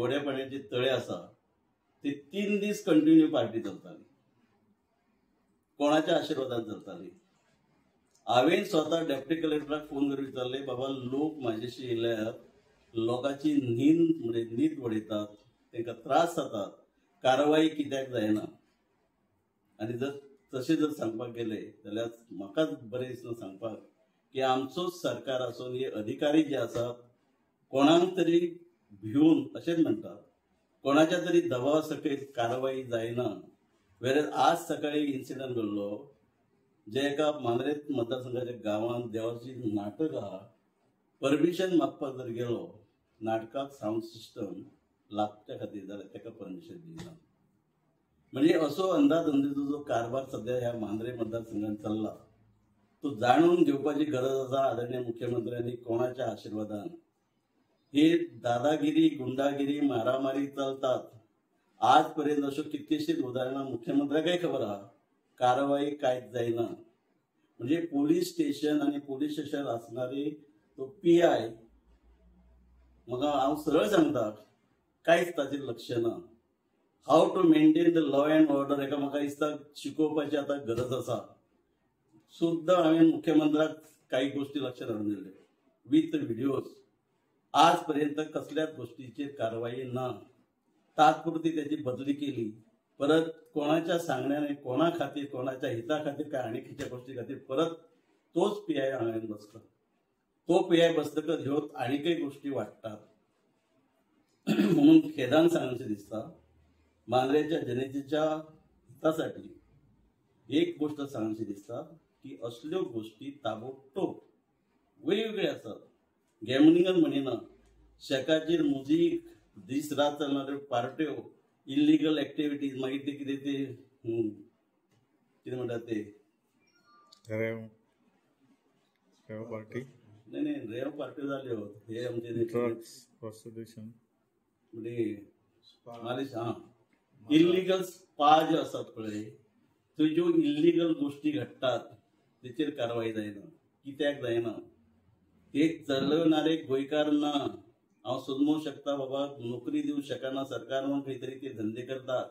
गोड्या पाण्याचे तळे आसा ते 3 दीस कंटिन्यू पार्टी चलताली, कोणाच्या आशिर्वादान चलताली. हांवें स्वता डेप्युटी कलेक्टराक फोन करून विचारले, बाबा लोक म्हाजेशी येयल्यार लोकांची न्हीद वडयतात, तांकां त्रास जातात, कारवाई कित्याक जायना. आनी जर तशें जर सांगपाक गेले जाल्यार म्हाकाच बरें दिसना सांगपाक की आमचोच सरकार आसून हे अधिकारी जे आसात कोणाक तरी भिवन अशेंच म्हणटात, कोणाच्या तरी दबावा सकयल कारवाई जायना. वेरेज आज सकाळी इन्सिडंट घडलो जे एका मांद्रेत मतदारसंघाच्या गांवांत देवाची नाटक आहा, परमिशन मागपाक जर गेलो नाटकाक साऊंड सिस्टम लागच्या खातीर जाल्यार ताका परमिशन दिना. म्हणजे असो अंदाधुंदीचो जो कारभार सध्या ह्या मांद्रे मतदारसंघात चल्ला तो जाणून घेवपाची गरज आसा. आदरणीय मुख्यमंत्र्यांनी कोणाच्या आशिर्वादान हे दादागिरी, गुंडागिरी, मारामारी चलतात. आजपर्यंत अशो कितकेशीच उदाहरणां मुख्यमंत्र्याकय खबर आहा, कारवाई कांयच जायना. म्हणजे पोलीस स्टेशन आनी पोलीस स्टेशन आसणारी तो PI म्हाका हांव सरळ सांगता कांयच ताचेर लक्ष ना. How to maintain the law and order हेका म्हाका दिसता शिकोवपाची आतां गरज आसा. सुद्दां हांवें मुख्यमंत्र्याक काही गोष्टी लक्षात हाडून दिल्यो विथ व्हिडिओज. आज पर्यंत कसल्याच गोष्टीचेर कारवाई ना. तात्पुरती त्याची बदली केली, परत कोणाच्या सांगण्याने कोणा खातीर, कोणाच्या हिता खातीर काय आनी खंयच्या गोष्टी खातीर परत तोच PI हांवें बसता. तो PI बसतकच ह्यो आनीकय गोष्टी वाडटात. म्हणून खेदान सांगचें दिसता, मांद्रेच्या जनतेच्या हितासाठी एक गोष्ट सांगची दिसता की असल्यो गोष्टी ताबडतोब वेगवेगळ्यो आसात. गॅमलिंगच म्हणिना, शेकाचेर मुजीक, दीस रात चलणाऱ्यो पार्ट्यो, इल्लिगल एक्टिविटीज, मागीर ते कितें ते कितें म्हणटात ते रेव पार्टी, नाही रेव पार्ट्यो जाल्यो. हे आमचे ड्रग्स प्रॉस्टिट्यूशन म्हणजे मालिश इल्लिगल स्पा ज्यो आसात पळय, त्यो ज्यो इल्लिगल गोष्टी घडटात तेचेर कारवाई जायना. कित्याक जायना? ते चलवणारे गोंयकार ना. हांव समजूंक शकता बाबा नोकरी दिवंक शकना सरकार म्हणून खंय तरी ते धंदे करतात,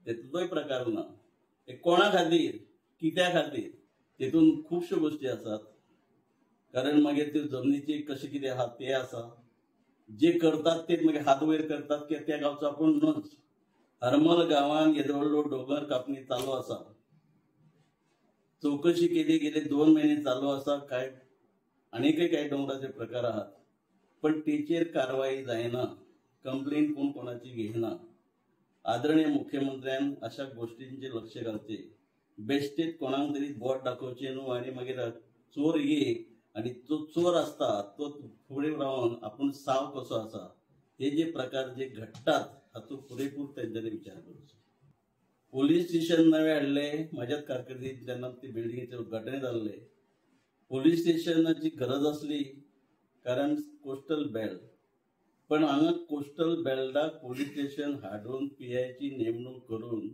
तेतूंतय प्रकार ना. हे कोणा खातीर, कित्या खातीर? तेतून खुबश्यो गोष्टी आसात. कारण मागीर त्यो जमनीचे कशें कितें आहा ते आसा. जे करतात ते मागीर हात वयर करतात की त्या गांवचो आपूण न्हूच. हरमल गांवांत येदो व्हडलो दोंगर कापणी चालू आसा. चौकशी केली गेले 2 महिने चालू आसा. काय आनीकय काय दोंगराचे प्रकार आहात, पण तेचेर कारवाई जायना. कंप्लेन कोण कोणाची घेयना. आदरणीय मुख्यमंत्र्यान अशा गोष्टींचे लक्ष घालचे. बेश्टेत कोणाक तरी बोट दाखोवचें न्हू आनी मागीर चोर ये आनी तो चोर आसता तो फुडें रावन आपूण साव कसो आसा हे जे प्रकार जे घडटात हातूंत पुरेपूर तेंच्यांनी विचार करचो. पोलीस स्टेशन नवे हाडले म्हाज्याच कारकिर्दींत जेन्ना ती बिल्डिंगेचे उद्घाटन जाल्ले. पोलीस स्टेशनाची गरज आसली कारण कोस्टल बेल्ट, पण हांगा कोस्टल बेल्टाक पोलीस स्टेशन हाडून PIची नेमणूक करून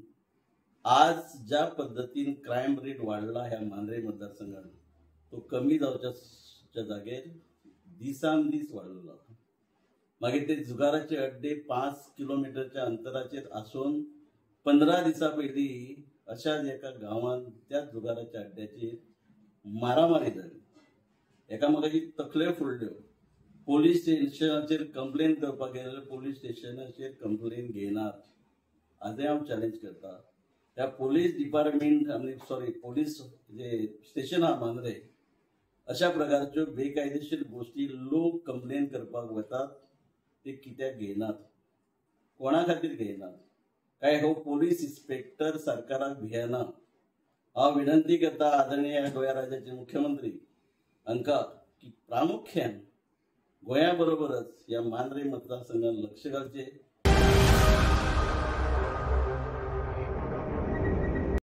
आज ज्या पद्दतीन क्रायम रेट वाडला ह्या मांद्रे मतदारसंघात तो कमी जावच्या जागेर दिसान दीस वाडलो. मागीर ते जुगाराचे अड्डे 5 किलोमिटरच्या अंतराचेर आसून 15 दिसां पयलीं अशाच एका गांवांत त्या जुगाराच्या अड्ड्याचेर मारामारी जाली. एकामेकाची तकल्यो फोडल्यो. पोलीस स्टेशनाचेर कंप्लेन करपाक गेले जाल्यार पोलीस स्टेशनाचेर कंप्लेन घेयनात. आजय हांव चॅलेंज करता त्या पोलीस डिपार्टमेंट आनी पोलीस जे स्टेशन आहा मांद्रे अशा प्रकारच्यो बेकायदेशीर गोष्टी लोक कंप्लेन करपाक वतात ते कित्याक घेयनात? कोणा खातीर घेयनात? काय हो पोलीस इन्स्पेक्टर सरकाराक भियेना? हांव विनंती करता आदरणीय गोंय राज्याचे मुख्यमंत्री हांकां की प्रामुख्यान गोंया बरोबरच ह्या मांद्रे मतदारसंघात लक्ष घालचें.